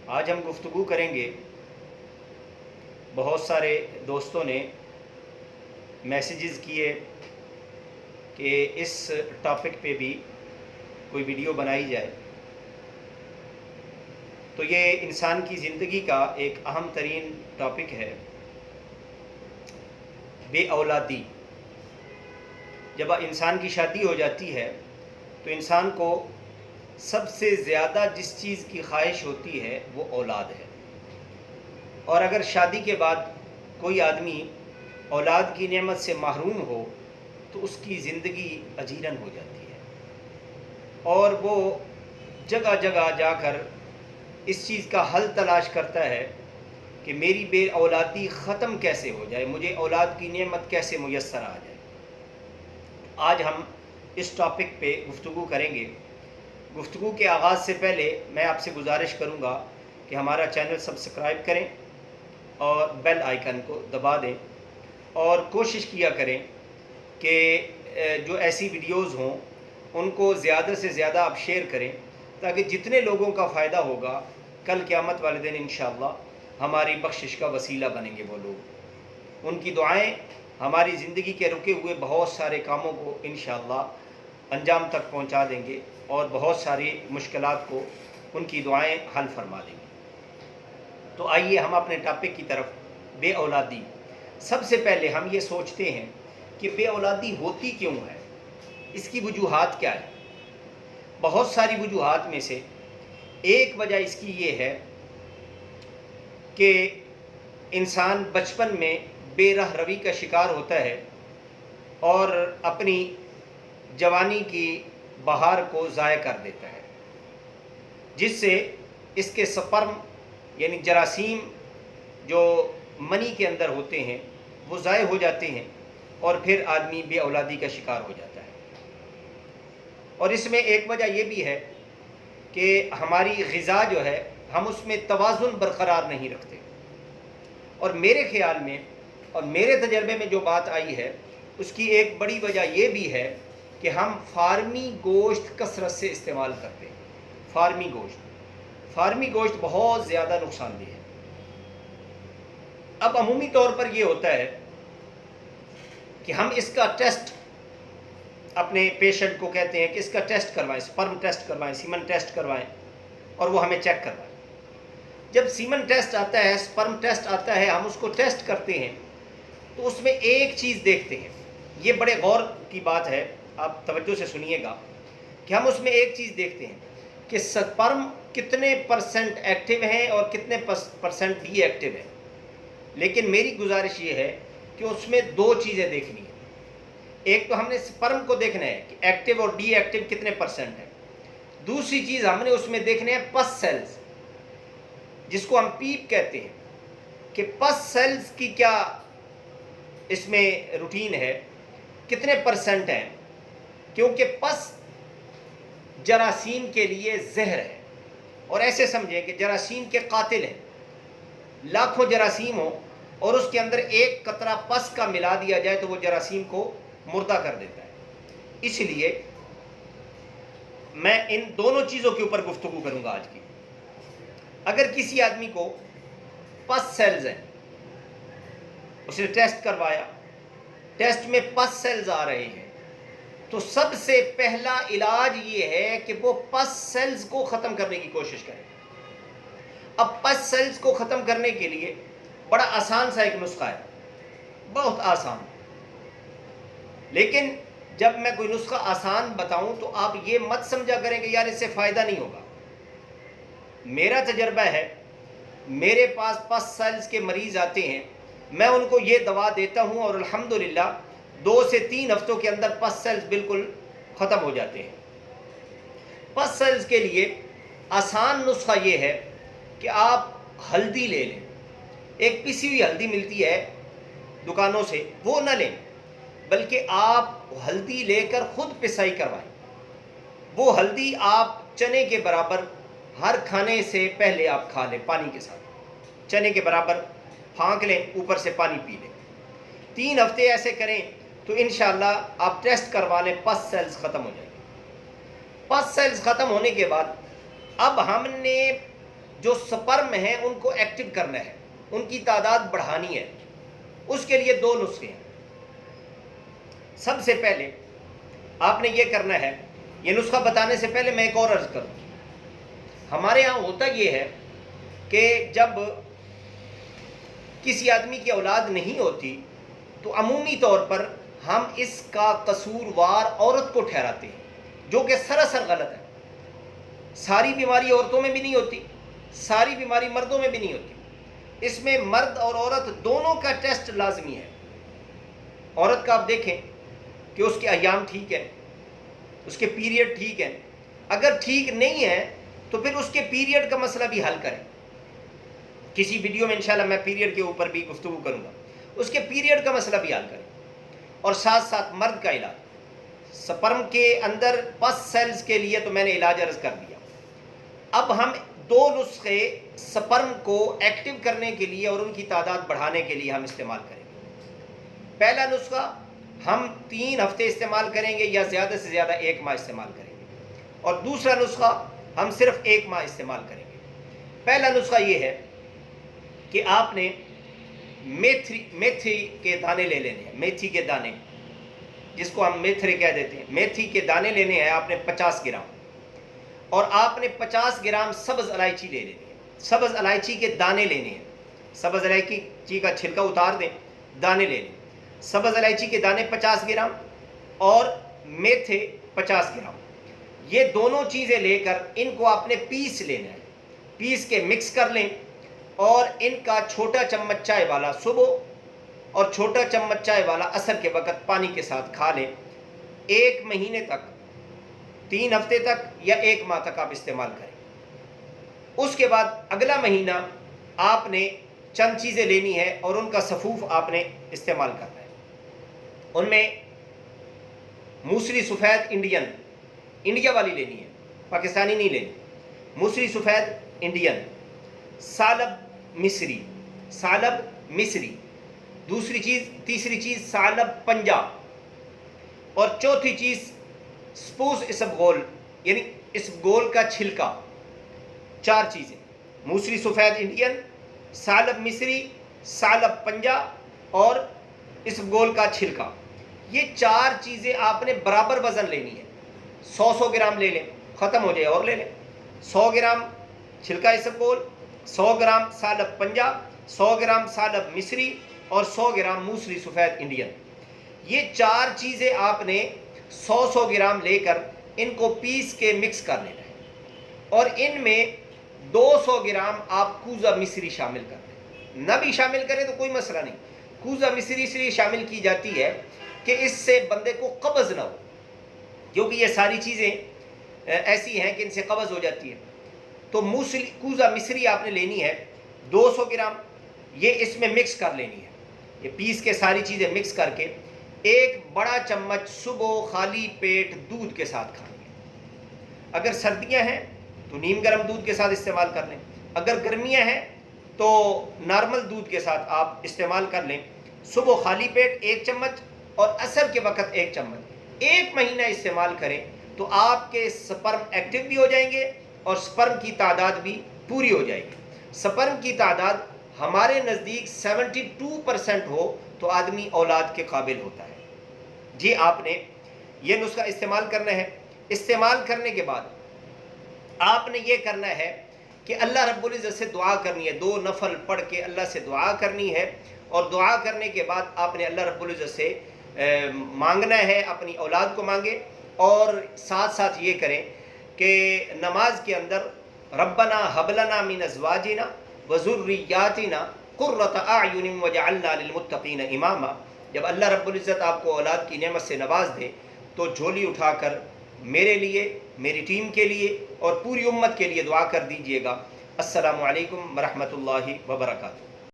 آج ہم گفتگو کریں گے. بہت سارے دوستوں نے میسیجز کیے کہ اس ٹاپک پہ بھی کوئی ویڈیو بنائی جائے. تو یہ انسان کی زندگی کا ایک اہم ترین ٹاپک ہے، بے اولادی. جب انسان کی شادی ہو جاتی ہے تو انسان کو سب سے زیادہ جس چیز کی خواہش ہوتی ہے وہ اولاد ہے. اور اگر شادی کے بعد کوئی آدمی اولاد کی نعمت سے محروم ہو تو اس کی زندگی اجیرن ہو جاتی ہے، اور وہ جگہ جگہ جا کر اس چیز کا حل تلاش کرتا ہے کہ میری بے اولادی ختم کیسے ہو جائے، مجھے اولاد کی نعمت کیسے میسر آ جائے. آج ہم اس ٹاپک پہ گفتگو کریں گے. گفتگو کے آغاز سے پہلے میں آپ سے گزارش کروں گا کہ ہمارا چینل سبسکرائب کریں اور بیل آئیکن کو دبا دیں، اور کوشش کیا کریں کہ جو ایسی ویڈیوز ہوں ان کو زیادہ سے زیادہ آپ شیئر کریں، تاکہ جتنے لوگوں کا فائدہ ہوگا کل قیامت والے دن انشاءاللہ ہماری بخشش کا وسیلہ بنیں گے وہ لوگ. ان کی دعائیں ہماری زندگی کے رکے ہوئے بہت سارے کاموں کو انشاءاللہ انجام تک پہنچا دیں گے، اور بہت ساری مشکلات کو ان کی دعائیں حل فرما دیں گے. تو آئیے ہم اپنے ٹاپک کی طرف. بے اولادی. سب سے پہلے ہم یہ سوچتے ہیں کہ بے اولادی ہوتی کیوں ہے، اس کی وجوہات کیا ہے. بہت ساری وجوہات میں سے ایک وجہ اس کی یہ ہے کہ انسان بچپن میں بے رہ روی کا شکار ہوتا ہے اور اپنی جوانی کی بہار کو ضائع کر دیتا ہے، جس سے اس کے سپرم یعنی جراثیم جو منی کے اندر ہوتے ہیں وہ ضائع ہو جاتے ہیں، اور پھر آدمی بے اولادی کا شکار ہو جاتا ہے. اور اس میں ایک وجہ یہ بھی ہے کہ ہماری غذا جو ہے ہم اس میں توازن برقرار نہیں رکھتے. اور میرے خیال میں اور میرے تجربے میں جو بات آئی ہے اس کی ایک بڑی وجہ یہ بھی ہے کہ ہم فارمی گوشت کثرت سے استعمال کرتے ہیں. فارمی گوشت بہت زیادہ نقصان دہ ہے. اب عمومی طور پر یہ ہوتا ہے کہ ہم اس کا ٹیسٹ اپنے پیشنٹ کو کہتے ہیں کہ اس کا ٹیسٹ کروائیں، سپرم ٹیسٹ کروائیں، سیمن ٹیسٹ کروائیں، اور وہ ہمیں چیک کروائیں. جب سیمن ٹیسٹ آتا ہے، سپرم ٹیسٹ آتا ہے، ہم اس کو ٹیسٹ کرتے ہیں تو اس میں ایک چیز دیکھتے ہیں. یہ بڑے غور کی بات ہے، آپ توجہ سے سنیے گا کہ ہم اس میں ایک چیز دیکھتے ہیں کہ سپرم کتنے پرسنٹ ایکٹیو ہیں اور کتنے پرسنٹ ڈی ایکٹیو ہیں. لیکن میری گزارش یہ ہے کہ اس میں دو چیزیں دیکھنی ہیں. ایک تو ہم نے سپرم کو دیکھنا ہے کہ ایکٹیو اور ڈی ایکٹیو کتنے پرسنٹ ہیں. دوسری چیز ہم نے اس میں دیکھنا ہے پس سیلز، جس کو ہم پیپ کہتے ہیں، کہ پس سیلز کی کیا اس میں روٹین ہے، کتنے پرسنٹ ہیں. کیونکہ پس جراثیم کے لیے زہر ہے، اور ایسے سمجھیں کہ جراثیم کے قاتل ہیں. لاکھوں جراثیم ہوں اور اس کے اندر ایک قطرہ پس کا ملا دیا جائے تو وہ جراثیم کو مردہ کر دیتا ہے. اس لیے میں ان دونوں چیزوں کے اوپر گفتگو کروں گا آج کی. اگر کسی آدمی کو پس سیلز ہیں، اس نے ٹیسٹ کروایا، ٹیسٹ میں پس سیلز آ رہے ہیں، تو سب سے پہلا علاج یہ ہے کہ وہ پس سیلز کو ختم کرنے کی کوشش کرے. اب پس سیلز کو ختم کرنے کے لیے بڑا آسان سا ایک نسخہ ہے، بہت آسان. لیکن جب میں کوئی نسخہ آسان بتاؤں تو آپ یہ مت سمجھا کریں کہ یار اس سے فائدہ نہیں ہوگا. میرا تجربہ ہے، میرے پاس پس سیلز کے مریض آتے ہیں، میں ان کو یہ دوا دیتا ہوں اور الحمدللہ 2 سے 3 ہفتوں کے اندر پس سیلز بالکل ختم ہو جاتے ہیں. پس سیلز کے لیے آسان نسخہ یہ ہے کہ آپ ہلدی لے لیں. ایک پسی ہوئی ہلدی ملتی ہے دکانوں سے، وہ نہ لیں، بلکہ آپ ہلدی لے کر خود پسائی کروائیں. وہ ہلدی آپ چنے کے برابر ہر کھانے سے پہلے آپ کھا لیں، پانی کے ساتھ چنے کے برابر پھانک لیں، اوپر سے پانی پی لیں. 3 ہفتے ایسے کریں تو انشاءاللہ آپ ٹیسٹ کروا لیں، پس سیلز ختم ہو جائیں گے. پس سیلز ختم ہونے کے بعد اب ہم نے جو سپرم ہیں ان کو ایکٹیو کرنا ہے، ان کی تعداد بڑھانی ہے، اس کے لیے 2 نسخے ہیں۔ سب سے پہلے آپ نے یہ کرنا ہے، یہ نسخہ بتانے سے پہلے میں ایک اور عرض کروں، ہمارے ہاں ہوتا یہ ہے کہ جب کسی آدمی کی اولاد نہیں ہوتی تو عمومی طور پر ہم اس کا قصوروار عورت کو ٹھہراتے ہیں، جو کہ سراسر غلط ہے۔ ساری بیماری عورتوں میں بھی نہیں ہوتی، ساری بیماری مردوں میں بھی نہیں ہوتی، اس میں مرد اور عورت دونوں کا ٹیسٹ لازمی ہے۔ عورت کا آپ دیکھیں کہ اس کے ایام ٹھیک ہیں، اس کے پیریڈ ٹھیک ہیں، اگر ٹھیک نہیں ہے تو پھر اس کے پیریڈ کا مسئلہ بھی حل کریں۔ کسی ویڈیو میں انشاءاللہ میں پیریڈ کے اوپر بھی گفتگو کروں گا، اس کے پیریڈ کا مسئلہ بھی حل کریں۔ اور ساتھ ساتھ مرد کا علاج، سپرم کے اندر پس سیلز کے لیے تو میں نے علاج عرض کر دیا۔ اب ہم 2 نسخے سپرم کو ایکٹیو کرنے کے لیے اور ان کی تعداد بڑھانے کے لیے ہم استعمال کریں گے۔ پہلا نسخہ ہم 3 ہفتے استعمال کریں گے یا زیادہ سے زیادہ 1 ماہ استعمال کریں گے، اور دوسرا نسخہ ہم صرف 1 ماہ استعمال کریں گے۔ پہلا نسخہ یہ ہے کہ آپ نے میتھی کے دانے لے لینے ہیں، میتھی کے دانے جس کو ہم میتھرے کہہ دیتے ہیں، میتھی کے دانے لینے ہیں آپ نے 50 گرام، اور آپ نے 50 گرام سبز الائچی لے لینی ہے۔ سبز الائچی کے دانے لینے ہیں، سبز الائچی کا چھلکا اتار دیں، دانے لے لیں۔ سبز الائچی کے دانے 50 گرام اور میتھے 50 گرام، یہ دونوں چیزیں لے کر ان کو آپ نے پیس لینا ہے، پیس کے مکس کر لیں، اور ان کا چھوٹا چمچ چائے والا صبح اور چھوٹا چمچ چائے والا عصر کے وقت پانی کے ساتھ کھا لیں۔ 1 مہینے تک، 3 ہفتے تک یا 1 ماہ تک آپ استعمال کریں۔ اس کے بعد اگلا مہینہ آپ نے چند چیزیں لینی ہے اور ان کا صفوف آپ نے استعمال کرنا ہے۔ ان میں موسلی سفید انڈیا والی لینی ہے، پاکستانی نہیں لینی، موسلی سفید انڈین، سالب مصری، تیسری چیز سالب پنجاب، اور چوتھی چیز سپوس اسبغول یعنی اسبغول کا چھلکا۔ 4 چیزیں، موسلی سفید انڈین، سالب مصری، سالب پنجاب اور اسبغول کا چھلکا۔ یہ 4 چیزیں آپ نے برابر وزن لینی ہے۔ 100 گرام لے لیں، ختم ہو جائے اور لے لیں۔ 100 گرام چھلکا اسبغول، 100 گرام سالب پنجاب، 100 گرام سالب مصری اور 100 گرام موسلی سفید انڈین۔ یہ 4 چیزیں آپ نے 100 گرام لے کر ان کو پیس کے مکس کر لینا ہے، اور ان میں 200 گرام آپ کوزہ مصری شامل کر دیں۔ نہ بھی شامل کریں تو کوئی مسئلہ نہیں، کوزہ مصری اس لیے شامل کی جاتی ہے کہ اس سے بندے کو قبض نہ ہو، کیونکہ یہ ساری چیزیں ایسی ہیں کہ ان سے قبض ہو جاتی ہے۔ تو کوزہ مصری آپ نے لینی ہے 200 گرام، یہ اس میں مکس کر لینی ہے، یہ پیس کے ساری چیزیں مکس کر کے 1 بڑا چمچ صبح خالی پیٹ دودھ کے ساتھ کھانی ہے۔ اگر سردیاں ہیں تو نیم گرم دودھ کے ساتھ استعمال کر لیں، اگر گرمیاں ہیں تو نارمل دودھ کے ساتھ آپ استعمال کر لیں۔ صبح خالی پیٹ 1 چمچ اور عصر کے وقت 1 چمچ، 1 مہینہ استعمال کریں تو آپ کے سپرم ایکٹیو بھی ہو جائیں گے اور سپرم کی تعداد بھی پوری ہو جائے گی۔ سپرم کی تعداد ہمارے نزدیک 72% ہو تو آدمی اولاد کے قابل ہوتا ہے۔ جی آپ نے یہ نسخہ استعمال کرنا ہے۔ استعمال کرنے کے بعد آپ نے یہ کرنا ہے کہ اللہ رب العزت سے دعا کرنی ہے، 2 نفل پڑھ کے اللہ سے دعا کرنی ہے، اور دعا کرنے کے بعد آپ نے اللہ رب العزت سے مانگنا ہے، اپنی اولاد کو مانگے، اور ساتھ ساتھ یہ کریں کہ نماز کے اندر ربنا هب لنا من ازواجنا وذرياتنا قرة اعین وجعلنا للمتقین اماما۔ جب اللہ رب العزت آپ کو اولاد کی نعمت سے نواز دے تو جھولی اٹھا کر میرے لیے، میری ٹیم کے لیے اور پوری امت کے لیے دعا کر دیجئے گا۔ السلام علیکم ورحمۃ اللہ وبرکاتہ۔